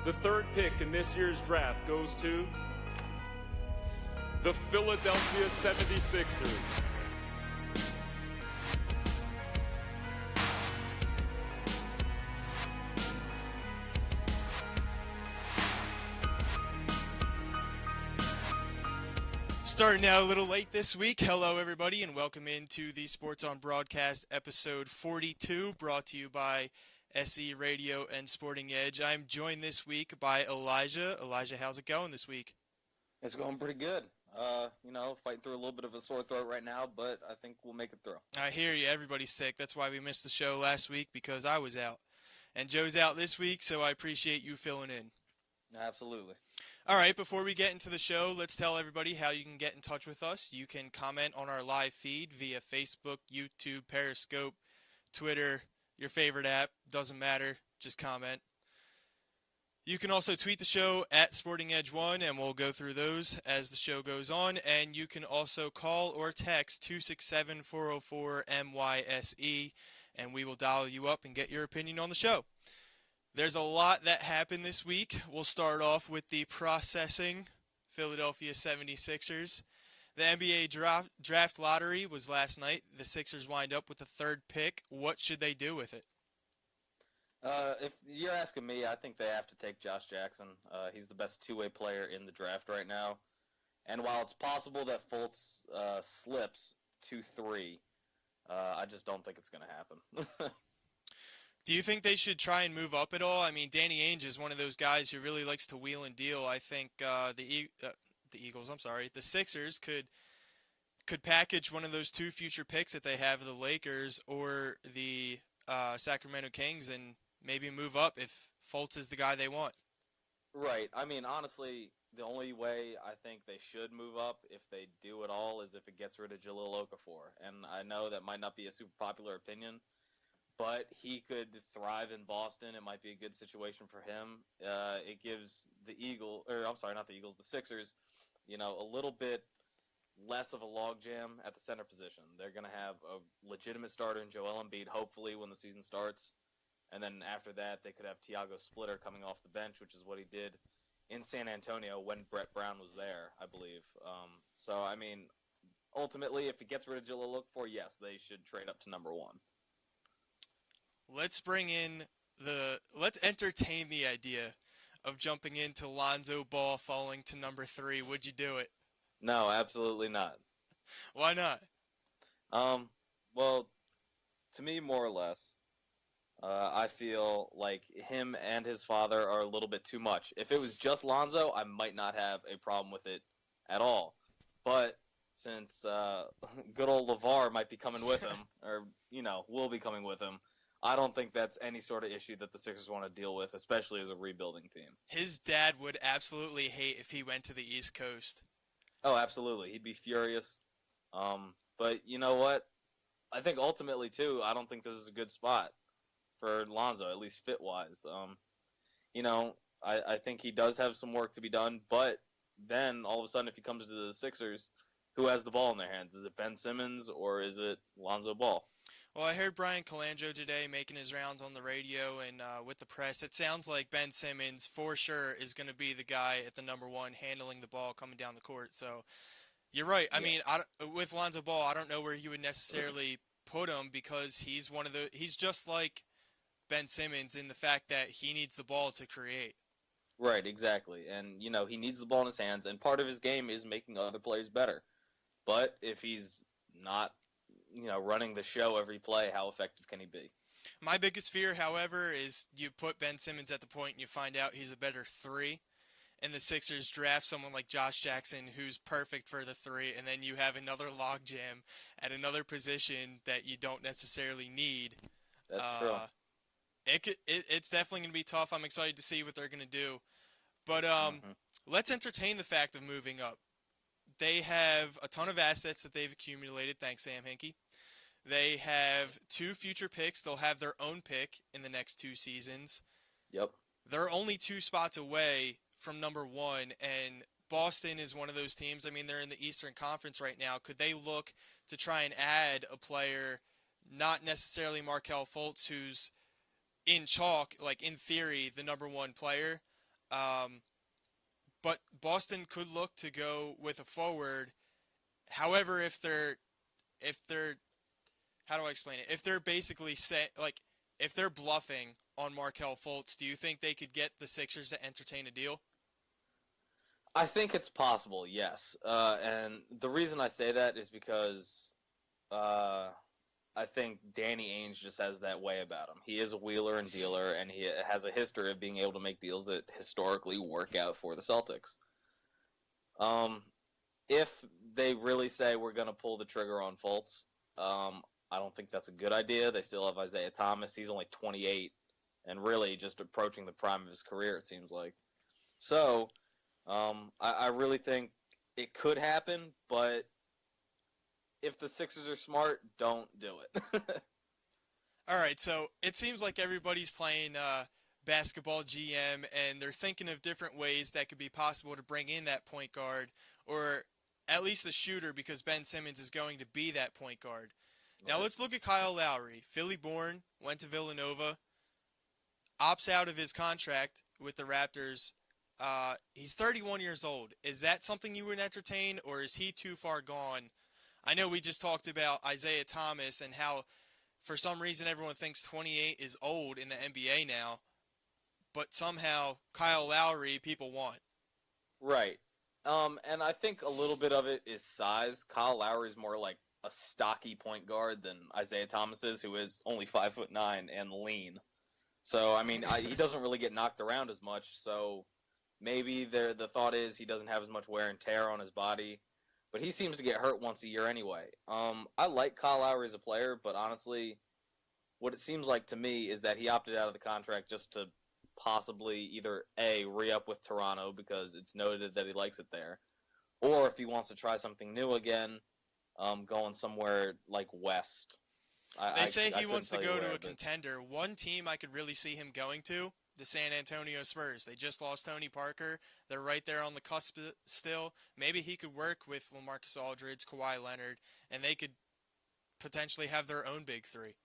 The third pick in this year's draft goes to the Philadelphia 76ers. Starting out a little late this week. Hello, everybody, and welcome into the Sports on Broadcast episode 42, brought to you by SE Radio and Sporting Edge. I'm joined this week by Elijah. Elijah, how's it going this week? It's going pretty good. Fighting through a little bit of a sore throat right now, but I think we'll make it through. I hear you. Everybody's sick. That's why we missed the show last week, because I was out. And Joe's out this week, so I appreciate you filling in. Absolutely. All right, before we get into the show, let's tell everybody how you can get in touch with us. You can comment on our live feed via Facebook, YouTube, Periscope, Twitter, your favorite app. Doesn't matter. Just comment. You can also tweet the show at SportingEdge1, and we'll go through those as the show goes on. And you can also call or text 267-404-MYSE, and we will dial you up and get your opinion on the show. There's a lot that happened this week. We'll start off with the processing Philadelphia 76ers. The NBA draft lottery was last night. The Sixers wind up with the third pick. What should they do with it? If you're asking me, I think they have to take Josh Jackson. He's the best two-way player in the draft right now. And while it's possible that Fultz slips 2-3, I just don't think it's going to happen. Do you think they should try and move up at all? I mean, Danny Ainge is one of those guys who really likes to wheel and deal. I think the Sixers could package one of those two future picks that they have, the Lakers or the Sacramento Kings, and maybe move up if Fultz is the guy they want. Right. I mean, honestly, the only way I think they should move up, if they do at all, is if it gets rid of Jahlil Okafor. And I know that might not be a super popular opinion, but he could thrive in Boston. It might be a good situation for him. It gives the Sixers, a little bit less of a logjam at the center position. They're going to have a legitimate starter in Joel Embiid, hopefully, when the season starts. And then after that, they could have Tiago Splitter coming off the bench, which is what he did in San Antonio when Brett Brown was there, I believe. Ultimately, if it gets rid of Jahlil Okafor, yes, they should trade up to number one. Let's entertain the idea of jumping into Lonzo Ball falling to number 3. Would you do it? No, absolutely not. Why not? Well, to me, more or less, I feel like him and his father are a little bit too much. If it was just Lonzo, I might not have a problem with it at all. But since good old LeVar might be coming with him, or, will be coming with him, I don't think that's any sort of issue that the Sixers want to deal with, especially as a rebuilding team. His dad would absolutely hate if he went to the East Coast. Oh, absolutely. He'd be furious. But you know what? I think ultimately, too, I don't think this is a good spot for Lonzo, at least fit-wise. I think he does have some work to be done, but then all of a sudden if he comes to the Sixers, who has the ball in their hands? Is it Ben Simmons or is it Lonzo Ball? Well, I heard Brian Colangelo today making his rounds on the radio and with the press. It sounds like Ben Simmons, for sure, is going to be the guy at the number 1 handling the ball coming down the court. So you're right. I mean, with Lonzo Ball, I don't know where you would necessarily put him because he's just like Ben Simmons in the fact that he needs the ball to create. Right, exactly. And, he needs the ball in his hands, and part of his game is making other players better. But if he's not running the show every play, how effective can he be? My biggest fear, however, is you put Ben Simmons at the point and you find out he's a better 3, and the Sixers draft someone like Josh Jackson who's perfect for the 3, and then you have another logjam at another position that you don't necessarily need. That's true. It's definitely going to be tough. I'm excited to see what they're going to do. But let's entertain the fact of moving up. They have a ton of assets that they've accumulated, thanks Sam Hinkie. They have 2 future picks. They'll have their own pick in the next 2 seasons. Yep. They're only 2 spots away from number 1, and Boston is one of those teams. I mean, they're in the Eastern Conference right now. Could they look to try and add a player, not necessarily Markelle Fultz, who's in chalk, like in theory, the number 1 player? But Boston could look to go with a forward. However, if they're how do I explain it? If they're basically if they're bluffing on Markelle Fultz, do you think they could get the Sixers to entertain a deal? I think it's possible, yes. And the reason I say that is because I think Danny Ainge just has that way about him. He is a wheeler and dealer, and he has a history of being able to make deals that historically work out for the Celtics. If they really say we're going to pull the trigger on Fultz, I don't think that's a good idea. They still have Isaiah Thomas. He's only 28 and really just approaching the prime of his career, it seems like. So I really think it could happen, but if the Sixers are smart, don't do it. All right, so it seems like everybody's playing basketball GM, and they're thinking of different ways that could be possible to bring in that point guard, or at least the shooter, because Ben Simmons is going to be that point guard. Now let's look at Kyle Lowry. Philly born, went to Villanova, opts out of his contract with the Raptors. He's 31 years old. Is that something you would entertain, or is he too far gone? I know we just talked about Isaiah Thomas and how for some reason everyone thinks 28 is old in the NBA now, but somehow Kyle Lowry people want. Right. And I think a little bit of it is size. Kyle Lowry is more like a stocky point guard than Isaiah Thomas is, who is only 5'9" and lean. So, I mean, he doesn't really get knocked around as much, so maybe the thought is he doesn't have as much wear and tear on his body. But he seems to get hurt once a year anyway. I like Kyle Lowry as a player, but honestly, what it seems like to me is that he opted out of the contract just to possibly either A, re-up with Toronto because it's noted that he likes it there, or if he wants to try something new again, going somewhere like West. They say he couldn't wants to tell you go where, to a but- contender. One team I could really see him going to, the San Antonio Spurs. They just lost Tony Parker. They're right there on the cusp still. Maybe he could work with LaMarcus Aldridge, Kawhi Leonard, and they could potentially have their own big three.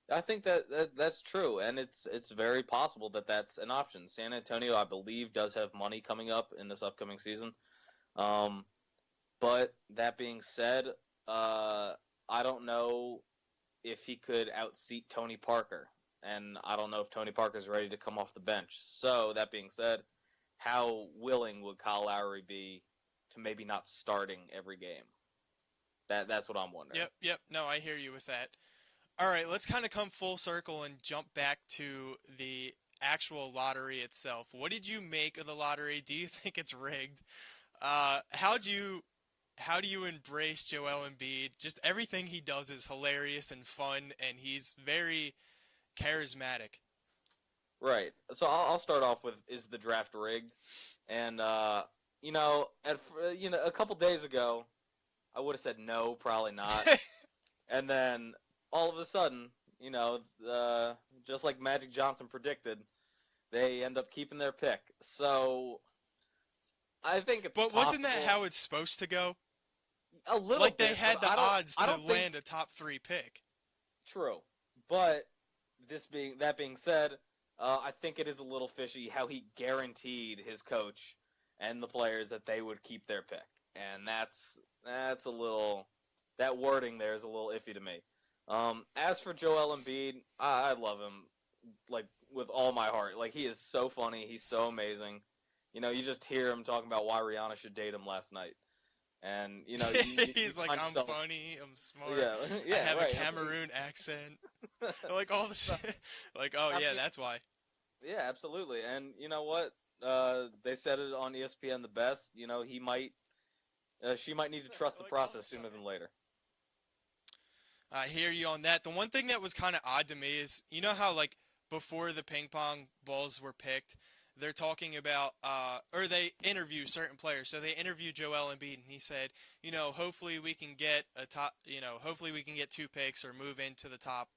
I think that's true, and it's very possible that that's an option. San Antonio, I believe, does have money coming up in this upcoming season. But that being said, I don't know if he could outseat Tony Parker, and I don't know if Tony Parker's ready to come off the bench. So that being said, how willing would Kyle Lowry be to maybe not starting every game? That's what I'm wondering. Yep. No, I hear you with that. All right, let's kind of come full circle and jump back to the actual lottery itself. What did you make of the lottery? Do you think it's rigged? How do you embrace Joel Embiid? Just everything he does is hilarious and fun, and he's very charismatic. Right. So I'll start off with, is the draft rigged? And a couple days ago, I would have said no, probably not. And then all of a sudden, just like Magic Johnson predicted, they end up keeping their pick. So I think it's But wasn't possible. that how it's supposed to go? A little Like bit, they had but the odds I to don't think- land a top 3 pick. True. But that being said, I think it is a little fishy how he guaranteed his coach and the players that they would keep their pick. And that's a little, that wording there is a little iffy to me. As for Joel Embiid, I love him like with all my heart. Like, he is so funny, he's so amazing. You just hear him talking about why Rihanna should date him last night. And He's like, find I'm yourself- funny, I'm smart, yeah, I have right. a Cameroon accent. Like all this, like, oh yeah, that's why. Yeah, absolutely. And you know what? They said it on ESPN the best. She might need to trust the Like, all of a process sooner sudden- than later. I hear you on that. The one thing that was kind of odd to me is, you know how like before the ping pong balls were picked, they're talking about, or they interview certain players. So they interview Joel Embiid, and he said, hopefully we can get hopefully we can get 2 picks or move into the top.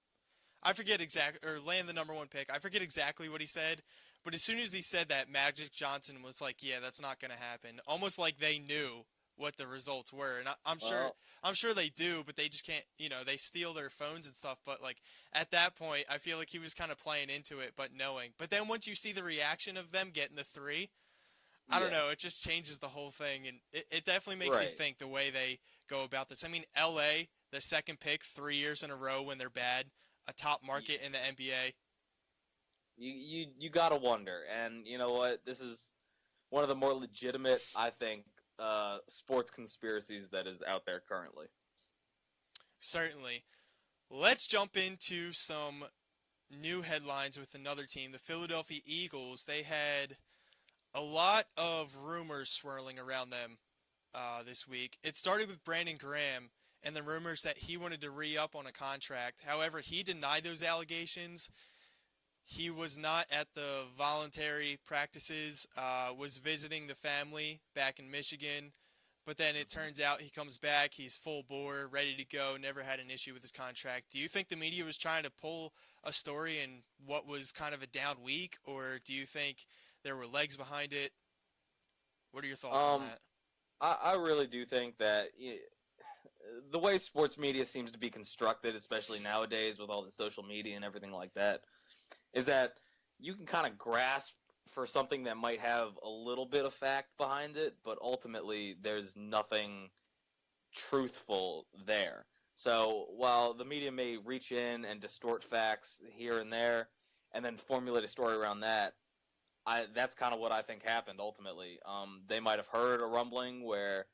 I forget or land the number 1 pick. I forget exactly what he said, but as soon as he said that, Magic Johnson was like, yeah, that's not going to happen. Almost like they knew what the results were, and Well, I'm sure they do, but they just can't. They steal their phones and stuff. But like at that point, I feel like he was kind of playing into it, but knowing. But then once you see the reaction of them getting the three, I don't yeah, know. It just changes the whole thing, and it definitely makes you right. think the way they go about this. I mean, L.A. the second pick 3 years in a row when they're bad, a top market in the NBA. You gotta wonder, and you know what? This is one of the more legitimate, I think, sports conspiracies that is out there currently. Certainly. Let's jump into some new headlines with another team, the Philadelphia Eagles. They had a lot of rumors swirling around them this week. It started with Brandon Graham and the rumors that he wanted to re-up on a contract. However, he denied those allegations. He was not at the voluntary practices, was visiting the family back in Michigan. But then it turns out he comes back, he's full bore, ready to go, never had an issue with his contract. Do you think the media was trying to pull a story in what was kind of a down week, or do you think there were legs behind it? What are your thoughts on Um, that? I really do think that the way sports media seems to be constructed, especially nowadays with all the social media and everything like that, is that you can kind of grasp for something that might have a little bit of fact behind it, but ultimately there's nothing truthful there. So while the media may reach in and distort facts here and there, and then formulate a story around that, that's kind of what I think happened ultimately. They might have heard a rumbling where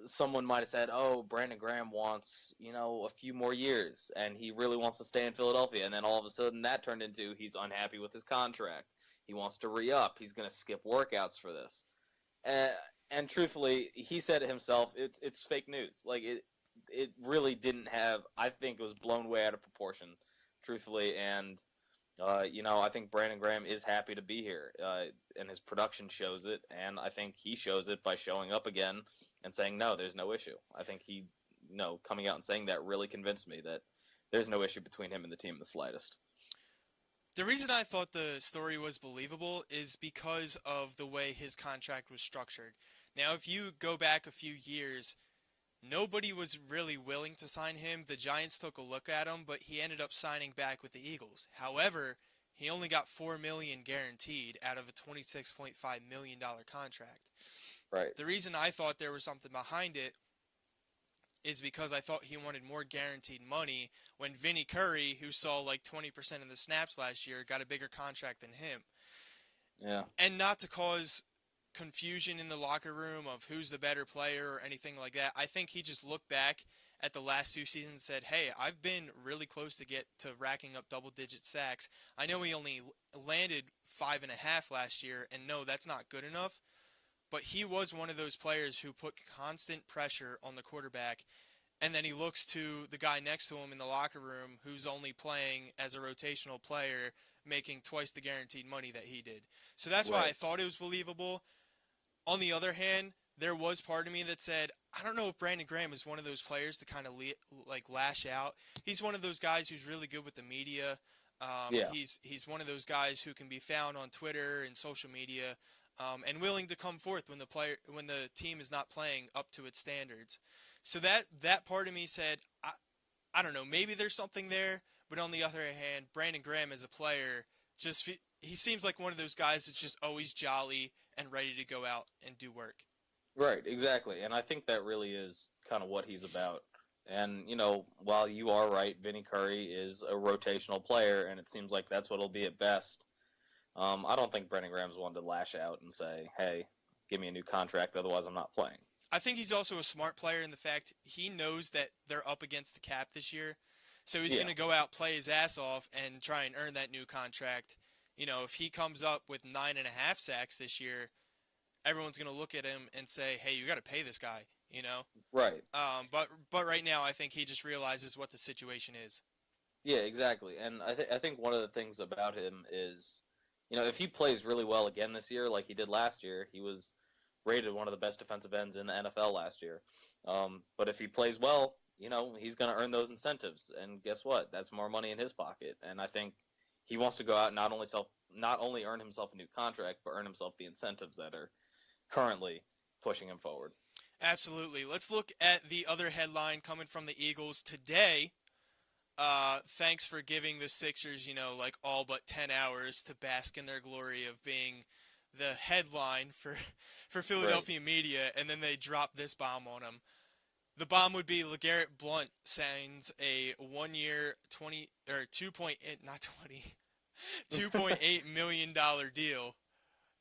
someone might have said, "Oh, Brandon Graham wants, a few more years, and he really wants to stay in Philadelphia." And then all of a sudden, that turned into he's unhappy with his contract. He wants to re-up. He's going to skip workouts for this. And, and truthfully, he said it himself. It's fake news. Like it really didn't have. I think it was blown way out of proportion, truthfully. And I think Brandon Graham is happy to be here, and his production shows it, and I think he shows it by showing up again and saying, no, there's no issue. I think he, coming out and saying that really convinced me that there's no issue between him and the team in the slightest. The reason I thought the story was believable is because of the way his contract was structured. Now, if you go back a few years, nobody was really willing to sign him. The Giants took a look at him, but he ended up signing back with the Eagles. However, he only got $4 million guaranteed out of a $26.5 million contract. Right. The reason I thought there was something behind it is because I thought he wanted more guaranteed money when Vinny Curry, who saw like 20% of the snaps last year, got a bigger contract than him. Yeah. And not to cause confusion in the locker room of who's the better player or anything like that, I think he just looked back at the last 2 seasons and said, hey, I've been really close to get to racking up double-digit sacks. I know he only landed 5.5 last year, and no, that's not good enough. But he was one of those players who put constant pressure on the quarterback, and then he looks to the guy next to him in the locker room who's only playing as a rotational player, making twice the guaranteed money that he did. So that's why I Right. thought it was believable. On the other hand, there was part of me that said, I don't know if Brandon Graham is one of those players to kind of lash out. He's one of those guys who's really good with the media. Yeah. He's one of those guys who can be found on Twitter and social media, and willing to come forth when the team is not playing up to its standards. So that part of me said, I don't know, maybe there's something there. But on the other hand, Brandon Graham as a player, he seems like one of those guys that's just always jolly and ready to go out and do work. Right, exactly. And I think that really is kind of what he's about. And, while you are right, Vinny Curry is a rotational player, and it seems like that's what he'll be at best. I don't think Brandon Graham's one to lash out and say, hey, give me a new contract, otherwise I'm not playing. I think he's also a smart player in the fact he knows that they're up against the cap this year. So he's Yeah. going to go out, play his ass off, and try and earn that new contract. If he comes up with 9.5 sacks this year, everyone's going to look at him and say, hey, you got to pay this guy. Right. But right now, I think he just realizes what the situation is. Yeah, exactly. And I think one of the things about him is, if he plays really well again this year, like he did last year, he was rated one of the best defensive ends in the NFL last year. But if he plays well, he's going to earn those incentives, and guess what? That's more money in his pocket. And I think he wants to go out and not only earn himself a new contract, but earn himself the incentives that are currently pushing him forward. Absolutely. Let's look at the other headline coming from the Eagles today. Thanks for giving the Sixers, like all but 10 hours to bask in their glory of being the headline for Philadelphia media, and then they drop this bomb on them. The bomb would be LeGarrette Blount signs a 1-year 2.8 million dollar deal.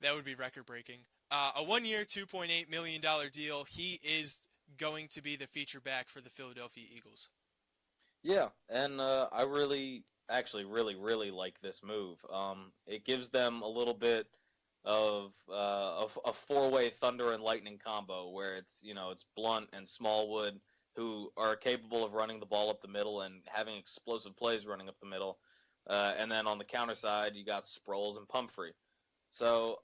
That would be record breaking. A 1-year $2.8 million deal. He is going to be the feature back for the Philadelphia Eagles. Yeah, and I really like this move. It gives them a little bit of a four-way thunder and lightning combo where it's Blount and Smallwood who are capable of running the ball up the middle and having explosive plays running up the middle. And then on the counter side, you got Sproles and Pumphrey. So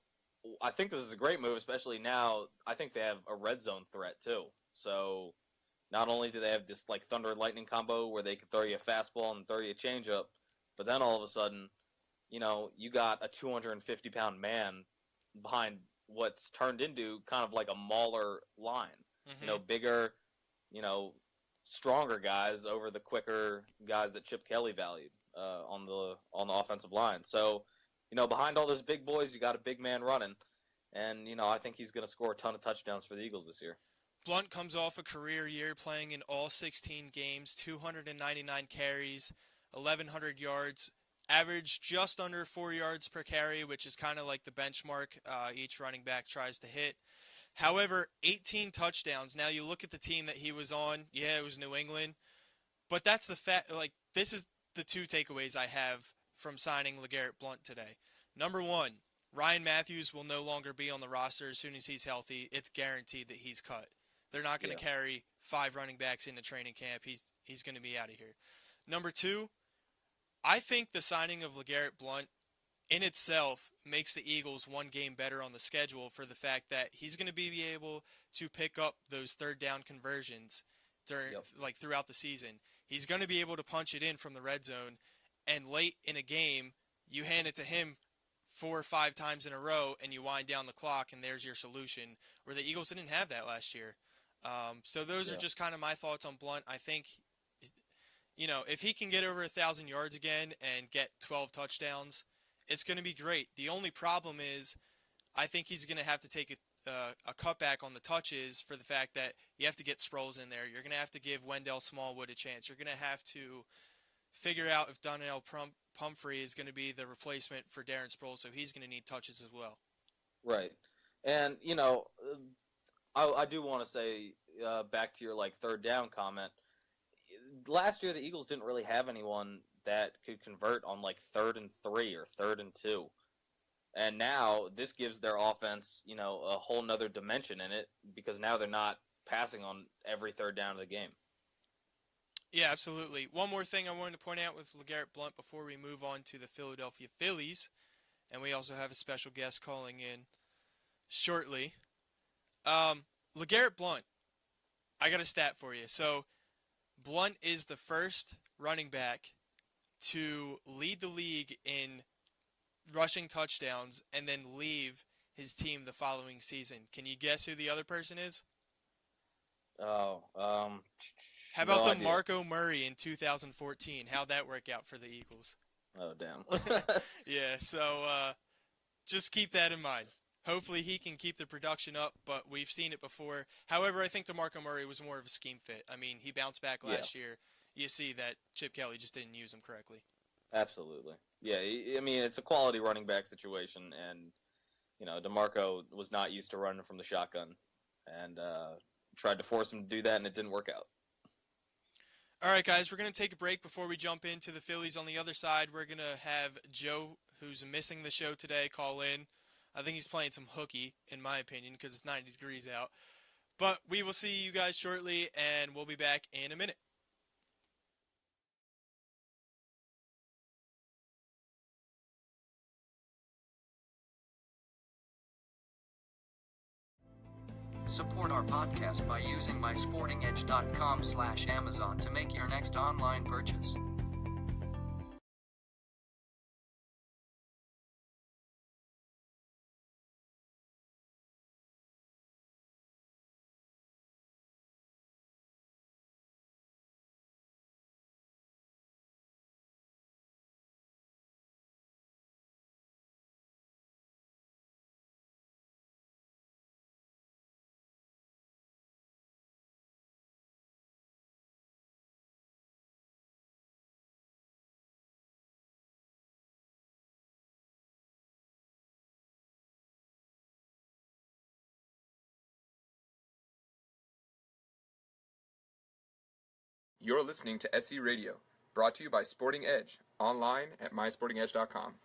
I think this is a great move, especially now. I think they have a red zone threat too. So not only do they have this like thunder and lightning combo where they can throw you a fastball and throw you a changeup, but then all of a sudden, you got a 250-pound man behind what's turned into kind of like a mauler line. Mm-hmm. Bigger, stronger guys over the quicker guys that Chip Kelly valued on the offensive line. So, behind all those big boys, you got a big man running, and I think he's going to score a ton of touchdowns for the Eagles this year. Blount comes off a career year playing in all 16 games, 299 carries, 1,100 yards, average just under 4 yards per carry, which is kind of like the benchmark each running back tries to hit. However, 18 touchdowns. Now you look at the team that he was on. Yeah, it was New England. But that's the fact. Like, this is the two takeaways I have from signing LeGarrette Blount today. Number one, Ryan Matthews will no longer be on the roster as soon as he's healthy. It's guaranteed that he's cut. They're not going to carry 5 running backs into training camp. He's going to be out of here. Number two, I think the signing of LeGarrette Blount in itself makes the Eagles one game better on the schedule for the fact that he's going to be able to pick up those third down conversions throughout the season. He's going to be able to punch it in from the red zone, and late in a game, you hand it to him 4 or 5 times in a row, and you wind down the clock, and there's your solution, where the Eagles didn't have that last year. So those are just kind of my thoughts on Blount. I think, if he can get over 1,000 yards again and get 12 touchdowns, it's going to be great. The only problem is I think he's going to have to take a cutback on the touches for the fact that you have to get Sproles in there. You're going to have to give Wendell Smallwood a chance. You're going to have to figure out if Donnell Pumphrey is going to be the replacement for Darren Sproles, so he's going to need touches as well. Right. And, I do want to say, back to your third down comment. Last year, the Eagles didn't really have anyone that could convert on 3rd and 3 or 3rd and 2. And now this gives their offense, a whole nother dimension in it because now they're not passing on every third down of the game. Yeah, absolutely. One more thing I wanted to point out with LeGarrette Blount before we move on to the Philadelphia Phillies, and we also have a special guest calling in shortly. LeGarrette Blount, I got a stat for you. So Blount is the first running back to lead the league in rushing touchdowns and then leave his team the following season. Can you guess who the other person is? How about DeMarco Murray in 2014? How'd that work out for the Eagles? Oh, damn. Yeah, so just keep that in mind. Hopefully he can keep the production up, but we've seen it before. However, I think DeMarco Murray was more of a scheme fit. I mean, he bounced back last year. You see that Chip Kelly just didn't use him correctly. Absolutely. Yeah, I mean, it's a quality running back situation, and, DeMarco was not used to running from the shotgun, and tried to force him to do that, and it didn't work out. All right, guys, we're going to take a break before we jump into the Phillies. On the other side, we're going to have Joe, who's missing the show today, call in. I think he's playing some hooky, in my opinion, because it's 90 degrees out. But we will see you guys shortly, and we'll be back in a minute. Support our podcast by using mysportingedge.com/Amazon to make your next online purchase. You're listening to SE Radio, brought to you by Sporting Edge, online at mysportingedge.com.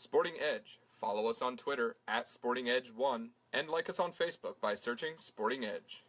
Sporting Edge. Follow us on Twitter at SportingEdge1 and like us on Facebook by searching Sporting Edge.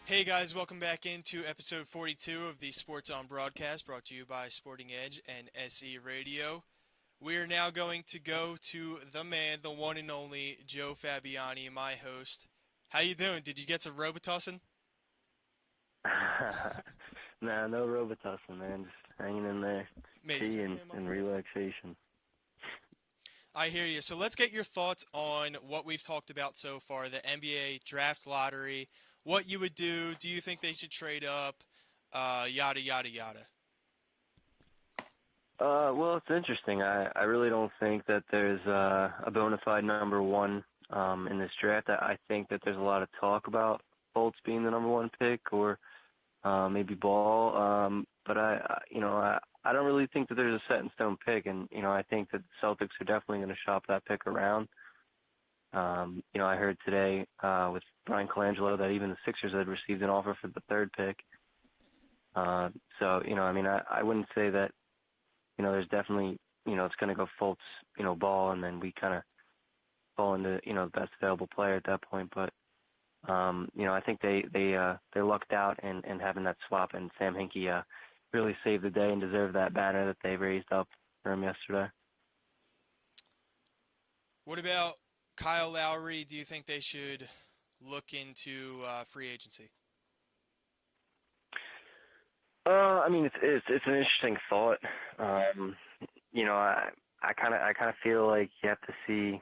Hey guys, welcome back into episode 42 of the Sports On broadcast, brought to you by Sporting Edge and SE Radio. We are now going to go to the man, the one and only Joe Fabiani, my host. How you doing? Did you get some Robitussin? Nah, no Robitussin, man. Just hanging in there. Tea and relaxation. I hear you. So let's get your thoughts on what we've talked about so far, the NBA draft lottery, what you would do. Do you think they should trade up? Yada, yada, yada. Well, it's interesting. I really don't think that there's a bona fide number one in this draft. I think that there's a lot of talk about Fultz being the number one pick or maybe Ball. But I don't really think that there's a set in stone pick, and I think that the Celtics are definitely going to shop that pick around. I heard today with Brian Colangelo that even the Sixers had received an offer for the third pick. I wouldn't say that, there's definitely, it's going to go Fultz, Ball, and then we kind of fall into, the best available player at that point. But, I think they lucked out in having that swap, and Sam Hinkie really saved the day and deserved that banner that they raised up for him yesterday. What about Kyle Lowry? Do you think they should look into free agency? It's an interesting thought. I kind of feel like you have to see.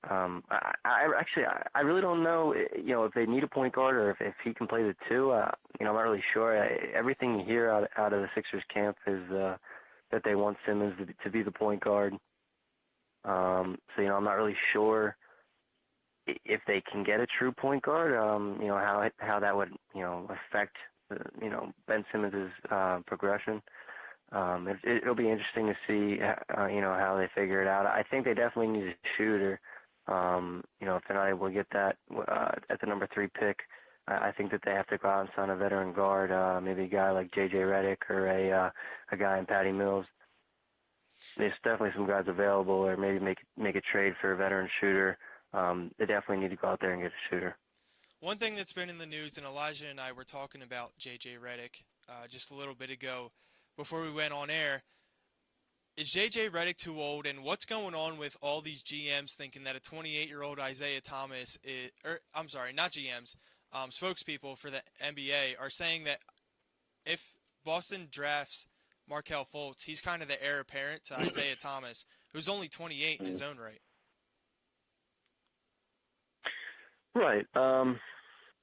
I really don't know, if they need a point guard or if he can play the two. I'm not really sure. Everything you hear out of the Sixers camp is that they want Simmons to be the point guard. I'm not really sure if they can get a true point guard. How that would affect Ben Simmons' progression. It'll be interesting to see how they figure it out. I think they definitely need a shooter. If they're not able to get that at the number 3 pick, I think that they have to go out and sign a veteran guard, maybe a guy like J.J. Redick or a guy in Patty Mills. There's definitely some guys available, or maybe make a trade for a veteran shooter. They definitely need to go out there and get a shooter. One thing that's been in the news, and Elijah and I were talking about J.J. Redick just a little bit ago before we went on air. Is J.J. Redick too old, and what's going on with all these GMs thinking that a 28-year-old Isaiah Thomas not GMs, spokespeople for the NBA are saying that if Boston drafts Markelle Fultz, he's kind of the heir apparent to Isaiah Thomas, who's only 28 in his own right. Right.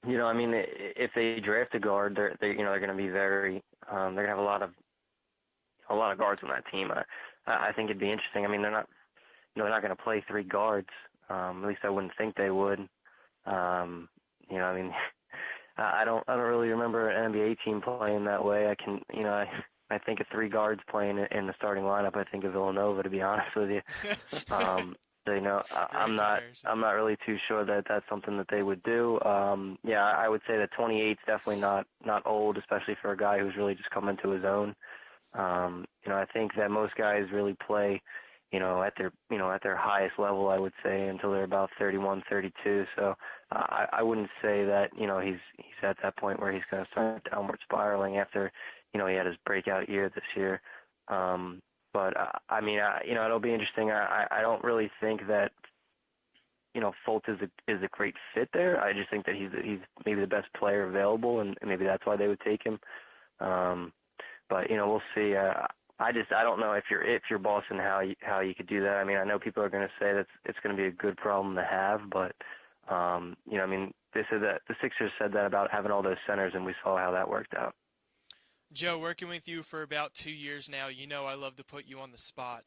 If they draft a guard, they're going to be very. They're going to have a lot of guards on that team. I think it'd be interesting. They're not going to play 3 guards. At least I wouldn't think they would. I don't really remember an NBA team playing that way. I think of three guards playing in the starting lineup. I think of Villanova, to be honest with you. So, I'm not really too sure that that's something that they would do. Yeah, I would say that 28 is definitely not old, especially for a guy who's really just come into his own. I think that most guys really play, at their highest level, I would say, until they're about 31, 32. So I wouldn't say that, he's at that point where he's going to start downward spiraling after, he had his breakout year this year. But it'll be interesting. I don't really think that, Fultz is a great fit there. I just think that he's maybe the best player available, and maybe that's why they would take him. But we'll see. I don't know if you're Boston how you could do that. I mean, I know people are going to say that it's going to be a good problem to have, but they said that the Sixers said that about having all those centers, and we saw how that worked out. Joe, working with you for about 2 years now, I love to put you on the spot.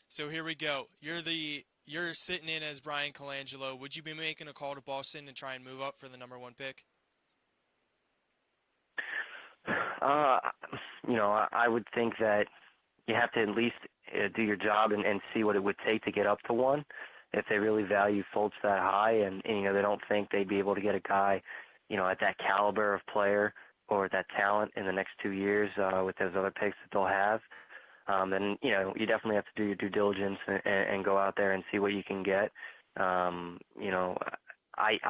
So here we go. You're sitting in as Brian Colangelo. Would you be making a call to Boston and try and move up for the number 1 pick? I would think that you have to at least do your job and see what it would take to get up to 1. If they really value Fultz that high and they don't think they'd be able to get a guy, at that caliber of player or that talent in the next 2 years with those other picks that they'll have, then, you definitely have to do your due diligence and go out there and see what you can get. I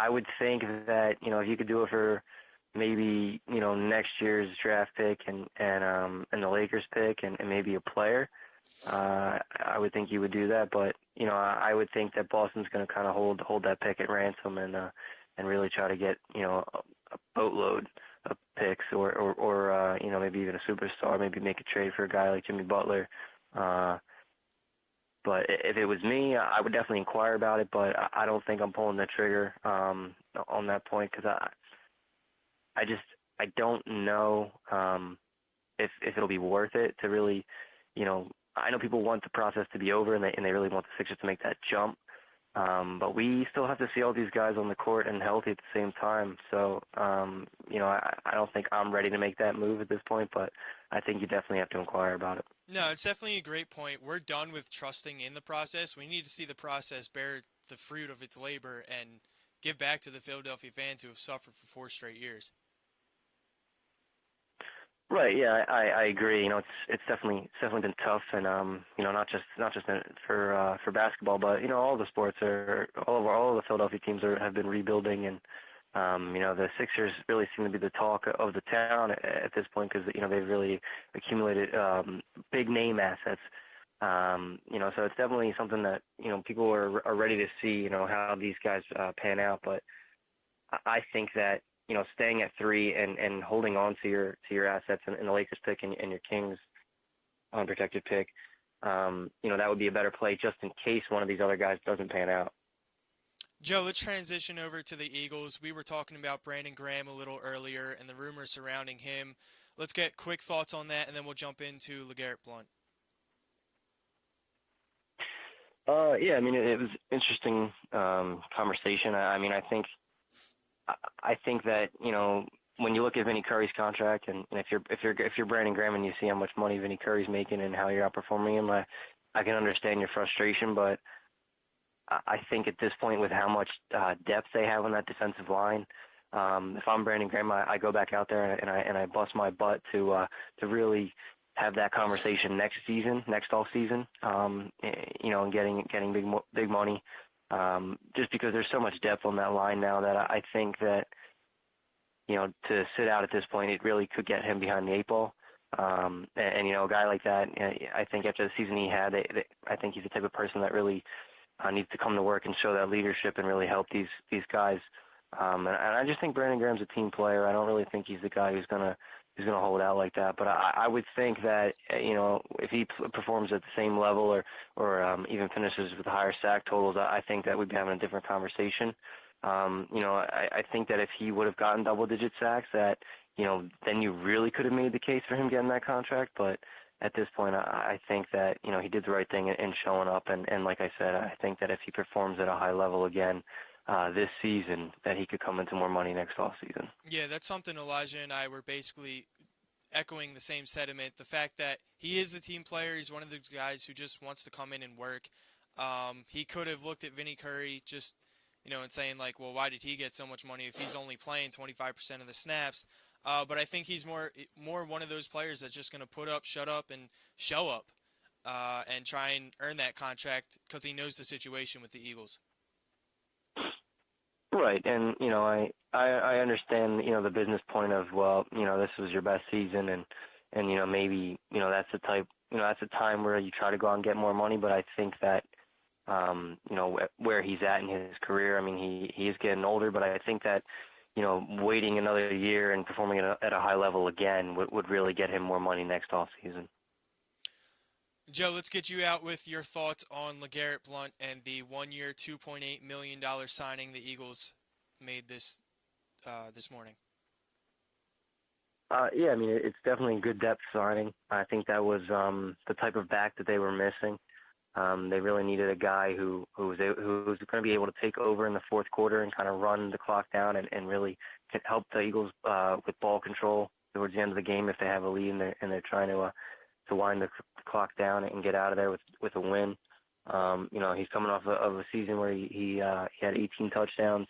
would think that, if you could do it for maybe, next year's draft pick and the Lakers pick and maybe a player, I would think you would do that. But, I would think that Boston's going to kind of hold that pick at ransom and really try to get, a boatload of picks or maybe even a superstar, maybe make a trade for a guy like Jimmy Butler. But if it was me, I would definitely inquire about it, but I don't think I'm pulling the trigger on that point because I don't know if it'll be worth it to really, I know people want the process to be over and they really want the Sixers to make that jump. But we still have to see all these guys on the court and healthy at the same time. So, I don't think I'm ready to make that move at this point, but I think you definitely have to inquire about it. No, it's definitely a great point. We're done with trusting in the process. We need to see the process bear the fruit of its labor and give back to the Philadelphia fans who have suffered for 4 straight years. Right. Yeah, I agree. It's definitely been tough, and not just for basketball, but all the sports all of the Philadelphia teams have been rebuilding, and the Sixers really seem to be the talk of the town at this point because they've really accumulated big name assets. So it's definitely something that people are ready to see how these guys pan out, but I think that staying at 3 and holding on to your assets in the Lakers pick and your Kings unprotected pick, that would be a better play just in case one of these other guys doesn't pan out. Joe, let's transition over to the Eagles. We were talking about Brandon Graham a little earlier and the rumors surrounding him. Let's get quick thoughts on that, and then we'll jump into LeGarrette Blount. Yeah, it was interesting conversation. I think that when you look at Vinny Curry's contract, and if you're Brandon Graham and you see how much money Vinny Curry's making and how you're outperforming him, I can understand your frustration. But I think at this point, with how much depth they have on that defensive line, if I'm Brandon Graham, I go back out there and I bust my butt to really have that conversation next off season, and getting big money. Just because there's so much depth on that line now that I think that, to sit out at this point, it really could get him behind the 8 ball. And a guy like that, I think after the season he had, I think he's the type of person that really needs to come to work and show that leadership and really help these guys. And I just think Brandon Graham's a team player. I don't really think he's the guy who's gonna hold out like that. But I would think that if he performs at the same level or even finishes with higher sack totals, I think that we'd be having a different conversation. I think that if he would have gotten double-digit sacks, that then you really could have made the case for him getting that contract. But at this point, I think that he did the right thing in showing up. And like I said, I think that if he performs at a high level again, this season, that he could come into more money next offseason. Yeah, that's something Elijah and I were basically echoing the same sentiment. The fact that he is a team player, he's one of those guys who just wants to come in and work. He could have looked at Vinny Curry just, and saying like, well, why did he get so much money if he's only playing 25% of the snaps? But I think he's more one of those players that's just going to put up, shut up, and show up and try and earn that contract because he knows the situation with the Eagles. Right, and I understand the business point of, well, this was your best season, and maybe that's the type, that's a time where you try to go out and get more money. But I think that where he's at in his career, I mean, he is getting older, but I think that waiting another year and performing at a high level again would really get him more money next offseason. Joe, let's get you out with your thoughts on LeGarrette Blount and the 1-year, $2.8 million signing the Eagles made this morning. Yeah, I mean, it's definitely a good depth signing. I think that was the type of back that they were missing. They really needed a guy who was going to be able to take over in the fourth quarter and kind of run the clock down and really help the Eagles with ball control towards the end of the game if they have a lead and they're trying to wind the clock down and get out of there with a win. He's coming off of a season where he had 18 touchdowns.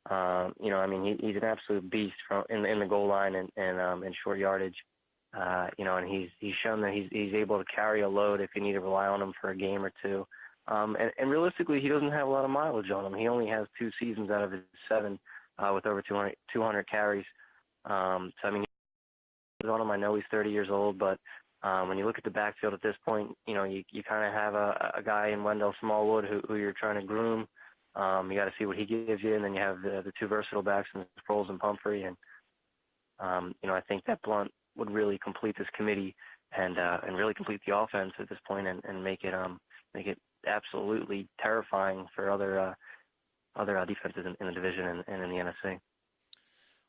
I mean, he's an absolute beast in the goal line and in short yardage. And he's shown that he's able to carry a load if you need to rely on him for a game or two. And realistically, he doesn't have a lot of mileage on him. He only has 2 seasons out of his 7 with over 200 carries. So, I mean, he's on him. I know he's 30 years old, but when you look at the backfield at this point, you kind of have a guy in Wendell Smallwood who you're trying to groom. You got to see what he gives you, and then you have the 2 versatile backs in Sproles and Pumphrey. And I think that Blount would really complete this committee and really complete the offense at this point and make it absolutely terrifying for other defenses in the division and in the NFC.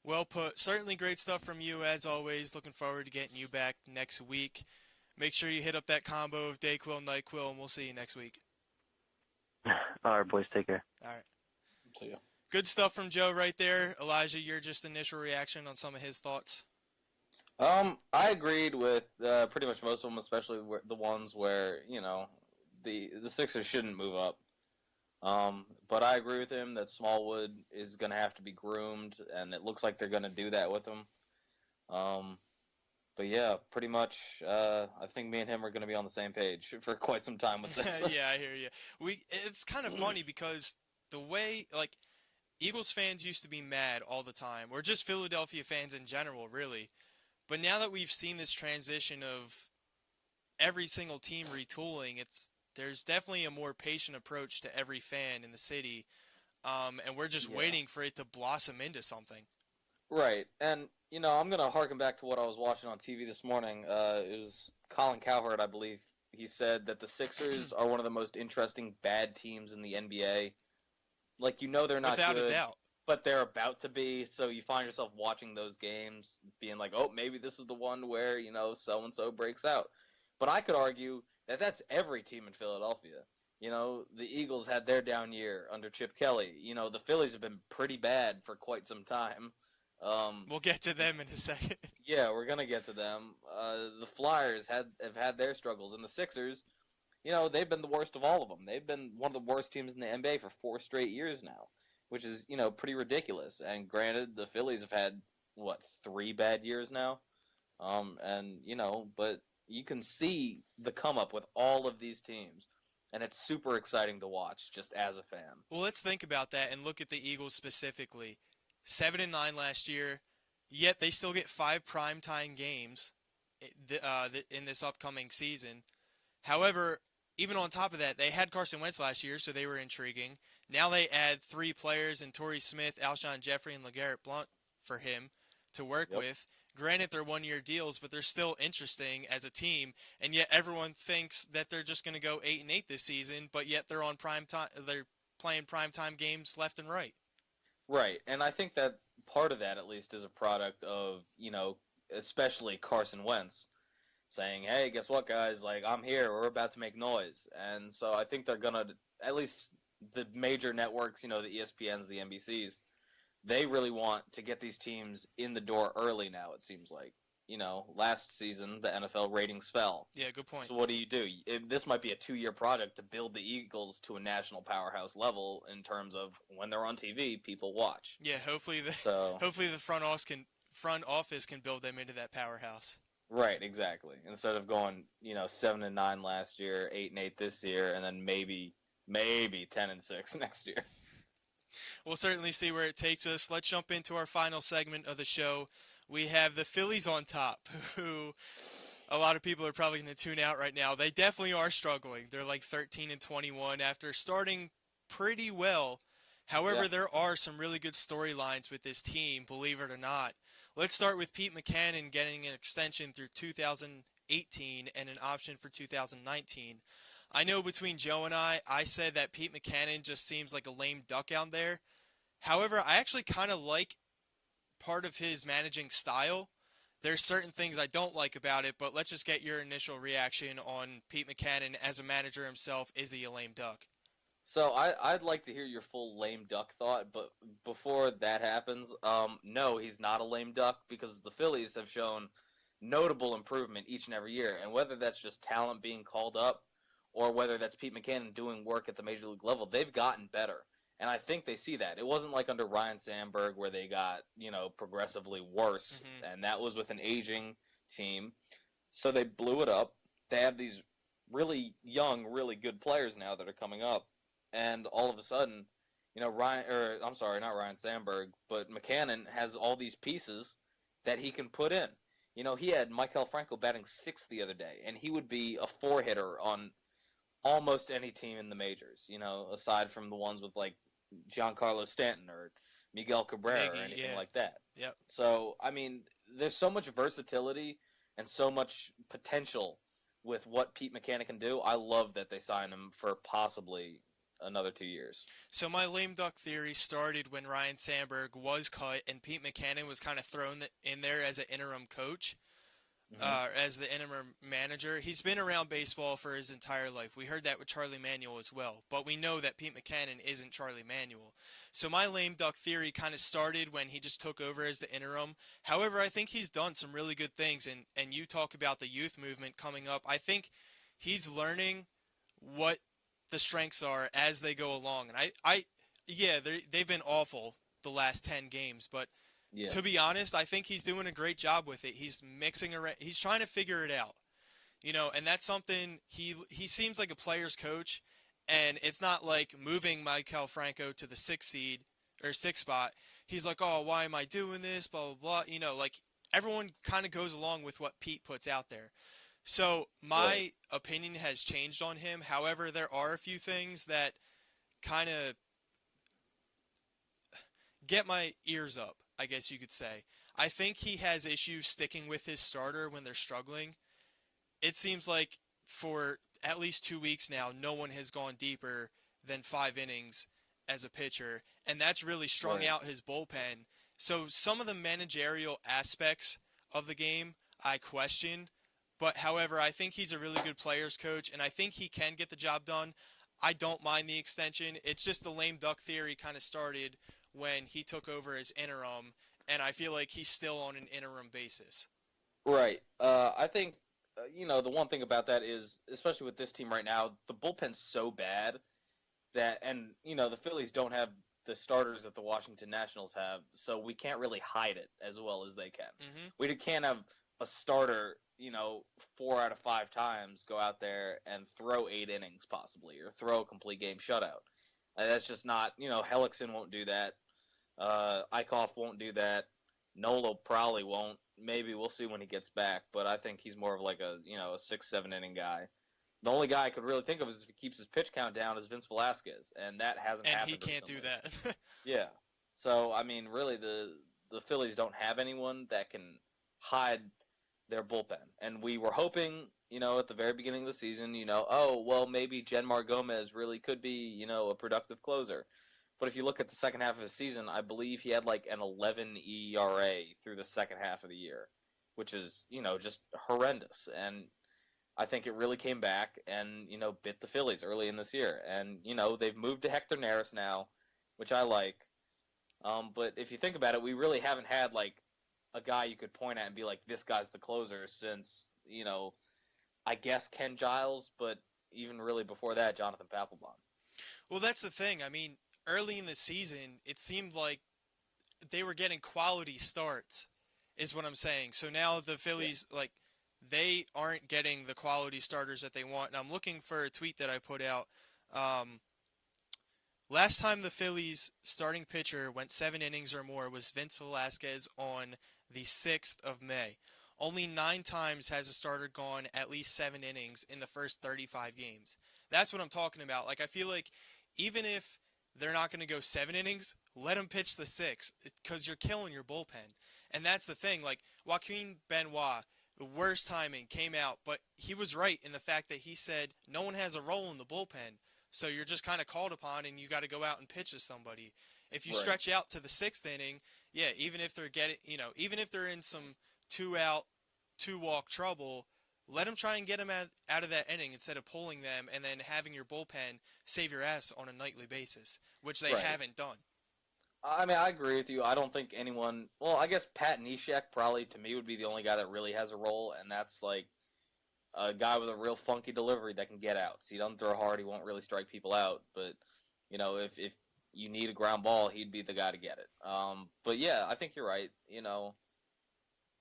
Well put. Certainly great stuff from you, as always. Looking forward to getting you back next week. Make sure you hit up that combo of Dayquil, NyQuil, and we'll see you next week. All right, boys. Take care. All right. See ya. Good stuff from Joe right there. Elijah, your just initial reaction on some of his thoughts? I agreed with pretty much most of them, especially the ones where, the Sixers shouldn't move up. But I agree with him that Smallwood is going to have to be groomed, and it looks like they're going to do that with him. But yeah, pretty much, I think me and him are going to be on the same page for quite some time with this. Yeah, I hear you. It's kind of funny because the way, like, Eagles fans used to be mad all the time, or just Philadelphia fans in general, really. But now that we've seen this transition of every single team retooling, there's definitely a more patient approach to every fan in the city, and we're just waiting for it to blossom into something. Right, and I'm gonna harken back to what I was watching on TV this morning. It was Colin Cowherd, I believe. He said that the Sixers are one of the most interesting bad teams in the NBA. Like, they're not without good, a doubt, but they're about to be. So you find yourself watching those games, being like, oh, maybe this is the one where so and so breaks out. But I could argue that that's every team in Philadelphia. The Eagles had their down year under Chip Kelly. The Phillies have been pretty bad for quite some time. We'll get to them in a second. Yeah, we're gonna get to them. The Flyers have had their struggles, and the Sixers, they've been the worst of all of them. They've been one of the worst teams in the NBA for 4 straight years now, which is pretty ridiculous. And granted, the Phillies have had 3 bad years now, but you can see the come up with all of these teams, and it's super exciting to watch just as a fan. Well, let's think about that and look at the Eagles specifically. 7-9 last year, yet they still get 5 primetime games in this upcoming season. However, even on top of that, they had Carson Wentz last year, so they were intriguing. Now they add 3 players in Torrey Smith, Alshon Jeffrey, and LeGarrette Blount for him to work with. Granted, they're 1-year deals, but they're still interesting as a team, and yet everyone thinks that they're just going to go 8-8 this season, but yet they're on prime time. They're playing primetime games left and right. Right, and I think that part of that, at least, is a product of, especially Carson Wentz saying, hey, guess what, guys? Like, I'm here. We're about to make noise. And so I think they're going to, at least the major networks, the ESPNs, the NBCs, they really want to get these teams in the door early now, it seems like. Last season, the NFL ratings fell. Yeah, good point. So what do? This might be a 2-year project to build the Eagles to a national powerhouse level in terms of when they're on TV, people watch. Yeah, hopefully the front office can build them into that powerhouse. Right, exactly. Instead of going, 7-9 last year, 8-8 this year, and then maybe 10-6 next year. We'll certainly see where it takes us. Let's jump into our final segment of the show. We have the Phillies on top, who a lot of people are probably going to tune out right now. They definitely are struggling. They're like 13-21 after starting pretty well. However, there are some really good storylines with this team, believe it or not. Let's start with Pete Mackanin getting an extension through 2018 and an option for 2019. I know between Joe and I said that Pete Mackanin just seems like a lame duck out there. However, I actually kind of like part of his managing style. There's certain things I don't like about it, but let's just get your initial reaction on Pete Mackanin as a manager himself. Is he a lame duck? So I'd like to hear your full lame duck thought, but before that happens, no, he's not a lame duck because the Phillies have shown notable improvement each and every year, and whether that's just talent being called up or whether that's Pete Mackanin doing work at the major league level, they've gotten better. And I think they see that. It wasn't like under Ryan Sandberg where they got, progressively worse, and that was with an aging team. So they blew it up. They have these really young, really good players now that are coming up, and all of a sudden, not Ryan Sandberg, but Mackanin has all these pieces that he can put in. He had Maikel Franco batting 6th the other day, and he would be a 4-hitter on almost any team in the majors, aside from the ones with like Giancarlo Stanton or Miguel Cabrera or anything like that. Yep. So, there's so much versatility and so much potential with what Pete Mackanin can do. I love that they signed him for possibly another 2 years. So my lame duck theory started when Ryan Sandberg was cut and Pete Mackanin was kind of thrown in there as an interim coach. As the interim manager. He's been around baseball for his entire life. We heard that with Charlie Manuel as well. But we know that Pete Mackanin isn't Charlie Manuel. So my lame duck theory kind of started when he just took over as the interim. However, I think he's done some really good things. And you talk about the youth movement coming up. I think he's learning what the strengths are as they go along. And they've been awful the last 10 games. But to be honest, I think he's doing a great job with it. He's mixing around. He's trying to figure it out, and that's something he seems like a player's coach, and it's not like moving Maikel Franco to the 6th spot. He's like, oh, why am I doing this? Blah, blah, blah. Like everyone kind of goes along with what Pete puts out there. So my opinion has changed on him. However, there are a few things that kind of get my ears up, I guess you could say. I think he has issues sticking with his starter when they're struggling. It seems like for at least 2 weeks now, no one has gone deeper than 5 innings as a pitcher, and that's really strung out his bullpen. So some of the managerial aspects of the game I question, but however, I think he's a really good players coach, and I think he can get the job done. I don't mind the extension. It's just the lame duck theory kind of started when he took over as interim, and I feel like he's still on an interim basis. Right. I think, the one thing about that is, especially with this team right now, the bullpen's so bad that, and, the Phillies don't have the starters that the Washington Nationals have, so we can't really hide it as well as they can. We can't have a starter, 4 out of 5 times go out there and throw 8 innings possibly, or throw a complete game shutout. That's just not, Hellickson won't do that. Eichhoff won't do that. Nola probably won't. Maybe we'll see when he gets back, but I think he's more of like a 6-7 inning guy. The only guy I could really think of is if he keeps his pitch count down is Vince Velasquez, and that hasn't happened. And he can't do that. Yeah. So, really, the Phillies don't have anyone that can hide their bullpen. And we were hoping, at the very beginning of the season, maybe Genmar Gomez really could be, a productive closer. But if you look at the second half of his season, I believe he had like an 11 ERA through the second half of the year, which is, just horrendous. And I think it really came back and, bit the Phillies early in this year. And, they've moved to Hector Neris now, which I like. But if you think about it, we really haven't had, like, a guy you could point at and be like, this guy's the closer since, I guess Ken Giles, but even really before that, Jonathan Papelbon. Well, that's the thing. I mean, early in the season, it seemed like they were getting quality starts, is what I'm saying. So now the Phillies, they aren't getting the quality starters that they want. And I'm looking for a tweet that I put out. Last time the Phillies starting pitcher went 7 innings or more was Vince Velasquez on the 6th of May. Only 9 times has a starter gone at least 7 innings in the first 35 games. That's what I'm talking about. Like, I feel like even if they're not going to go 7 innings, let them pitch the 6, because you're killing your bullpen. And that's the thing. Like, Joaquin Benoit, the worst timing, came out, but he was right in the fact that he said no one has a role in the bullpen, so you're just kind of called upon and you got to go out and pitch to somebody. If you stretch out to the 6th inning, yeah, even if they're in some 2-out, 2-walk trouble, let them try and get them out of that inning instead of pulling them and then having your bullpen save your ass on a nightly basis, which they haven't done. I mean, I agree with you. I don't think anyone... Well, I guess Pat Neshek probably, to me, would be the only guy that really has a role, and that's, like, a guy with a real funky delivery that can get outs. He doesn't throw hard. He won't really strike people out. But, if you need a ground ball, he'd be the guy to get it. But, yeah, I think you're right.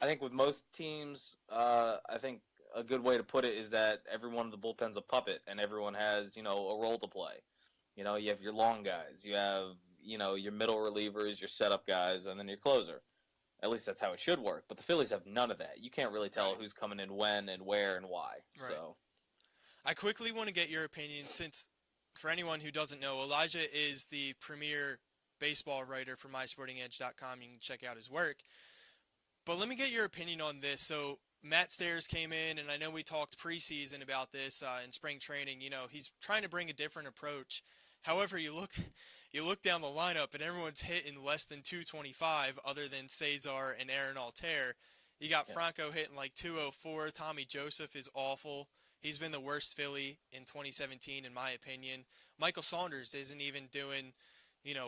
I think with most teams, I think a good way to put it is that every one of the bullpen's a puppet, and everyone has, a role to play. You have your long guys. You have... your middle relievers, your setup guys, and then your closer. At least that's how it should work. But the Phillies have none of that. You can't really tell who's coming in when and where and why. Right. So, I quickly want to get your opinion, since for anyone who doesn't know, Elijah is the premier baseball writer for MySportingEdge.com. You can check out his work. But let me get your opinion on this. So Matt Stairs came in, and I know we talked preseason about this in spring training. He's trying to bring a different approach. However, you look down the lineup, and everyone's hitting less than 225 other than Cesar and Aaron Altherr. You got Franco hitting like 204. Tommy Joseph is awful. He's been the worst Philly in 2017, in my opinion. Michael Saunders isn't even doing,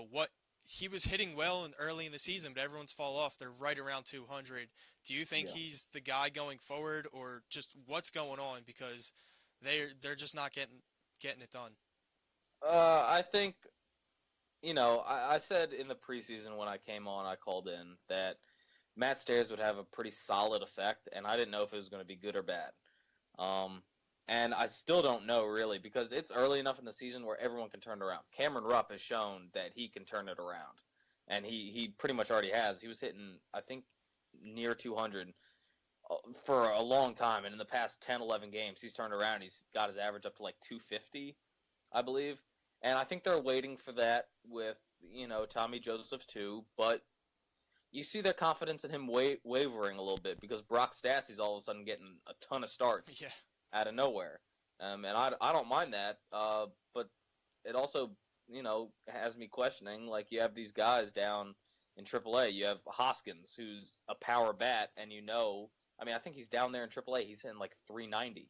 what he was hitting well early in the season, but everyone's fall off. They're right around 200. Do you think he's the guy going forward, or just what's going on? Because they're just not getting it done. I think, I said in the preseason when I came on, I called in, that Matt Stairs would have a pretty solid effect, and I didn't know if it was going to be good or bad. And I still don't know, really, because it's early enough in the season where everyone can turn it around. Cameron Rupp has shown that he can turn it around, and he pretty much already has. He was hitting, I think, near 200 for a long time, and in the past 10, 11 games, he's turned around. He's got his average up to like 250, I believe. And I think they're waiting for that with, Tommy Joseph too, but you see their confidence in him wavering a little bit because Brock Stassi's all of a sudden getting a ton of starts out of nowhere. And I don't mind that, but it also, has me questioning, like, you have these guys down in AAA. You have Hoskins, who's a power bat, and I think he's down there in AAA. He's hitting like 390.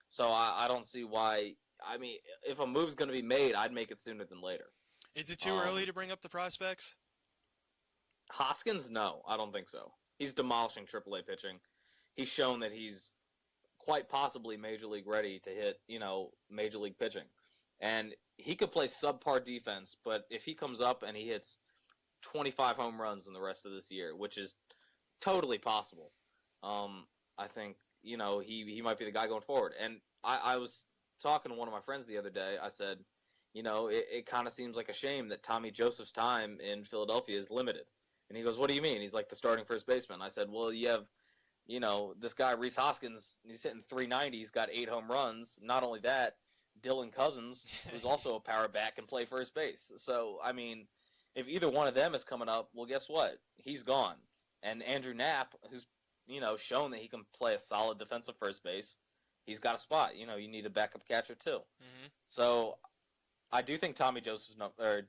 So I don't see why. I mean, if a move's going to be made, I'd make it sooner than later. Is it too early to bring up the prospects? Hoskins, no, I don't think so. He's demolishing AAA pitching. He's shown that he's quite possibly Major League ready to hit, Major League pitching. And he could play subpar defense, but if he comes up and he hits 25 home runs in the rest of this year, which is totally possible, I think, he might be the guy going forward. And I was talking to one of my friends the other day. I said, it kind of seems like a shame that Tommy Joseph's time in Philadelphia is limited. And he goes, what do you mean? He's like the starting first baseman. I said, well, you have, this guy, Rhys Hoskins, he's hitting 390. He's got 8 home runs. Not only that, Dylan Cousins, who's also a power bat, can play first base. So, I mean, if either one of them is coming up, well, guess what? He's gone. And Andrew Knapp, who's, shown that he can play a solid defensive first base, he's got a spot. You need a backup catcher too. Mm-hmm. So I do think Tommy Joseph's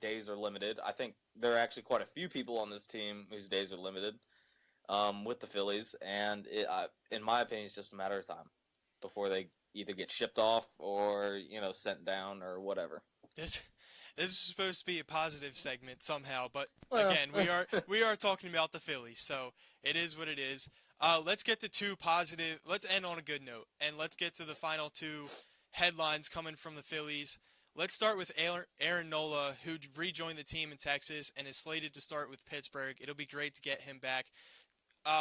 days are limited. I think there are actually quite a few people on this team whose days are limited with the Phillies, and in my opinion, it's just a matter of time. before they either get shipped off or sent down or whatever. This is supposed to be a positive segment somehow, but Well. again, we are talking about the Phillies, so it is what it is. Let's get to two positive. Let's end on a good note, and let's get to the final two headlines coming from the Phillies. Let's start with Aaron Nola, who rejoined the team in Texas and is slated to start with Pittsburgh. It'll be great to get him back.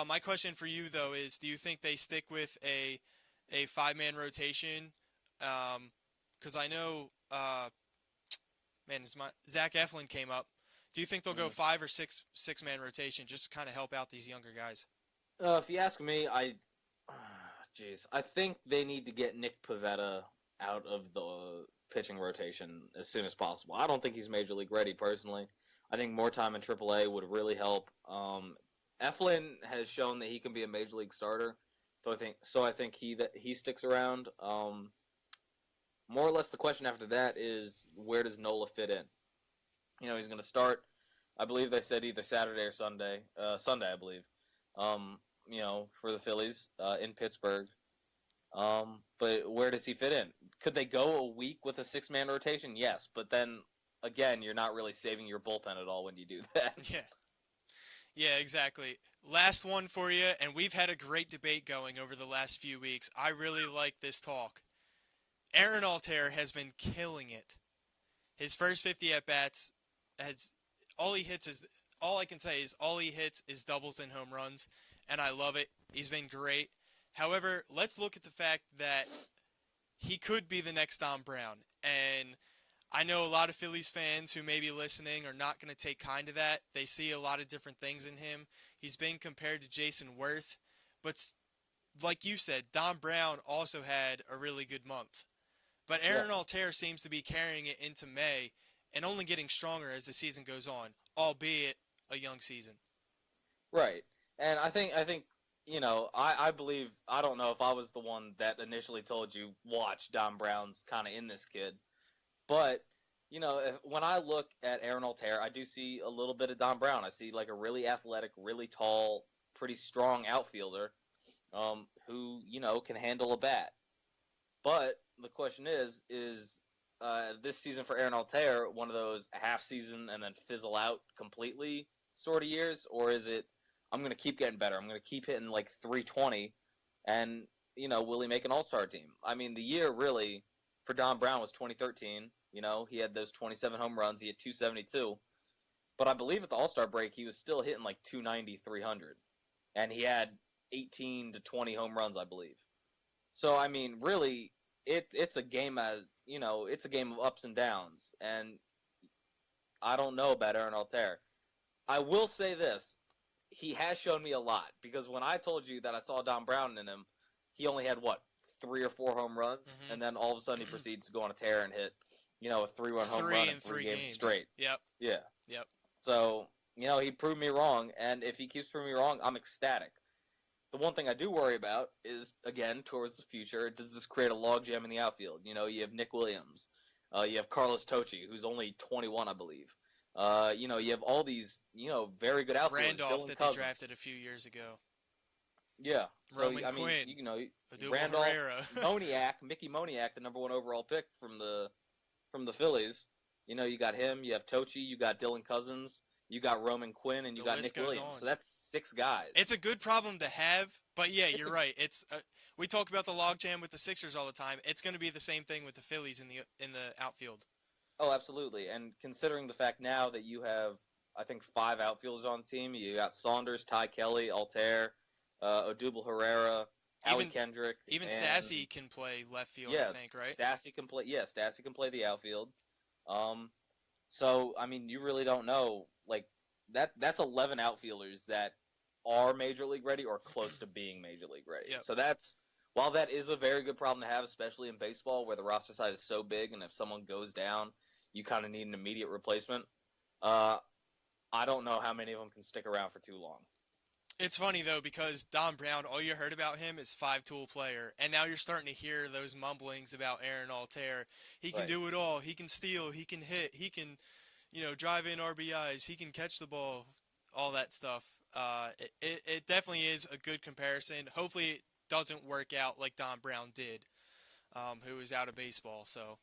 My question for you, though, is do you think they stick with a five-man rotation? Because I know, Zach Eflin came up. Do you think they'll go 5 or 6-man rotation just to kind of help out these younger guys? If you ask me, I think they need to get Nick Pivetta out of the pitching rotation as soon as possible. I don't think he's major league ready personally. I think more time in AAA would really help. Eflin has shown that he can be a major league starter, so I think he sticks around. More or less, the question after that is where does Nola fit in? He's going to start. I believe they said either Saturday or Sunday. Sunday, I believe. For the Phillies in Pittsburgh. But where does he fit in? Could they go a week with a 6-man rotation? Yes, but then again, you're not really saving your bullpen at all when you do that. Yeah, exactly. Last one for you, and we've had a great debate going over the last few weeks. I really like this talk. Aaron Altherr has been killing it. His first 50 at-bats, all he hits is doubles and home runs, and I love it. He's been great. However, let's look at the fact that he could be the next Dom Brown, and I know a lot of Phillies fans who may be listening are not going to take kind to that. They see a lot of different things in him. He's been compared to Jason Worth, but like you said, Dom Brown also had a really good month. But Aaron Altherr seems to be carrying it into May and only getting stronger as the season goes on, albeit a young season. Right. And I think I believe, I don't know if I was the one that initially told you, watch, Dom Brown's kind of in this kid. But, when I look at Aaron Altherr, I do see a little bit of Dom Brown. I see like a really athletic, really tall, pretty strong outfielder who, can handle a bat. But the question is this season for Aaron Altherr one of those half season and then fizzle out completely sort of years? Or is it, I'm going to keep getting better. I'm going to keep hitting like 320 and, will he make an all-star team? I mean, the year really for Dom Brown was 2013. He had those 27 home runs. He had 272. But I believe at the all-star break, he was still hitting like 290, 300. And he had 18 to 20 home runs, I believe. So, I mean, really, it's a game it's a game of ups and downs. And I don't know about Aaron Altherr. I will say this. He has shown me a lot. Because when I told you that I saw Dom Brown in him, he only had, 3 or 4 home runs? Mm-hmm. And then all of a sudden he proceeds to go on a tear and hit, a 3-run home run in 3 games straight. Yep. Yeah. Yep. So, he proved me wrong. And if he keeps proving me wrong, I'm ecstatic. The one thing I do worry about is, again, towards the future, does this create a logjam in the outfield? You have Nick Williams. You have Carlos Tocci, who's only 21, I believe. You have all these, very good outfielders. Randolph that they drafted a few years ago. Yeah. Roman Quinn. Randolph, Herrera. Mickey Moniak, the number 1 overall pick from the Phillies. You got him. You have Tocci. You got Dylan Cousins. You got Roman Quinn, and you got Nick Williams. So that's 6 guys. It's a good problem to have, but yeah, you're right. It's we talk about the logjam with the Sixers all the time. It's going to be the same thing with the Phillies in the outfield. Oh, absolutely. And considering the fact now that you have, I think, 5 outfielders on the team, you got Saunders, Ty Kelly, Altherr, Odubel Herrera, Howie Kendrick. Even Stassi can play left field, I think, right? Stassi can play. Yeah, Stassi can play the outfield. So I mean, you really don't know. Like that's 11 outfielders that are major league ready or close to being major league ready. Yep. So while that is a very good problem to have, especially in baseball where the roster size is so big, and if someone goes down, you kind of need an immediate replacement. I don't know how many of them can stick around for too long. It's funny, though, because Dom Brown, all you heard about him is 5-tool player, and now you're starting to hear those mumblings about Aaron Altherr. He can do it all. He can steal. He can hit. He can, drive in RBIs. He can catch the ball, all that stuff. It definitely is a good comparison. Hopefully doesn't work out like Don Brown did, who was out of baseball. So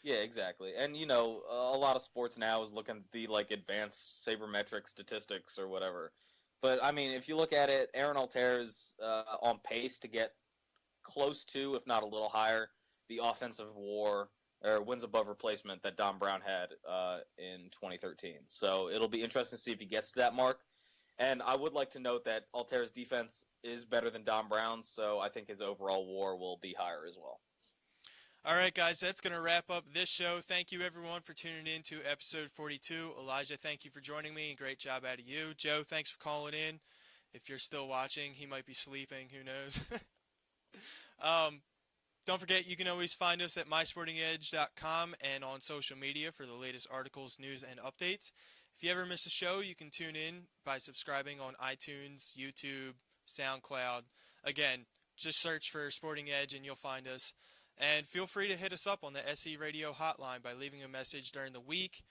Yeah, exactly. And you know, a lot of sports now is looking at the like advanced sabermetric statistics or whatever. But I mean, if you look at it, Aaron Altherr is on pace to get close to, if not a little higher, the offensive WAR or wins above replacement that Don Brown had in 2013. So it'll be interesting to see if he gets to that mark. And I would like to note that Altherr's defense is better than Don Brown's, so I think his overall WAR will be higher as well. all right, guys, that's going to wrap up this show. Thank you, everyone, for tuning in to episode 42. Elijah, thank you for joining me, and great job out of you. Joe, thanks for calling in. If you're still watching, he might be sleeping. Who knows? Don't forget, you can always find us at mysportingedge.com and on social media for the latest articles, news, and updates. If you ever miss a show, you can tune in by subscribing on iTunes, YouTube, SoundCloud. Again, just search for Sporting Edge and you'll find us. And feel free to hit us up on the SE Radio hotline by leaving a message during the week.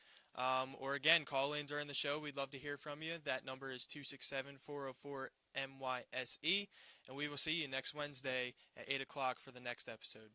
Or again, call in during the show. We'd love to hear from you. That number is 267-404-MYSE. And we will see you next Wednesday at 8 o'clock for the next episode.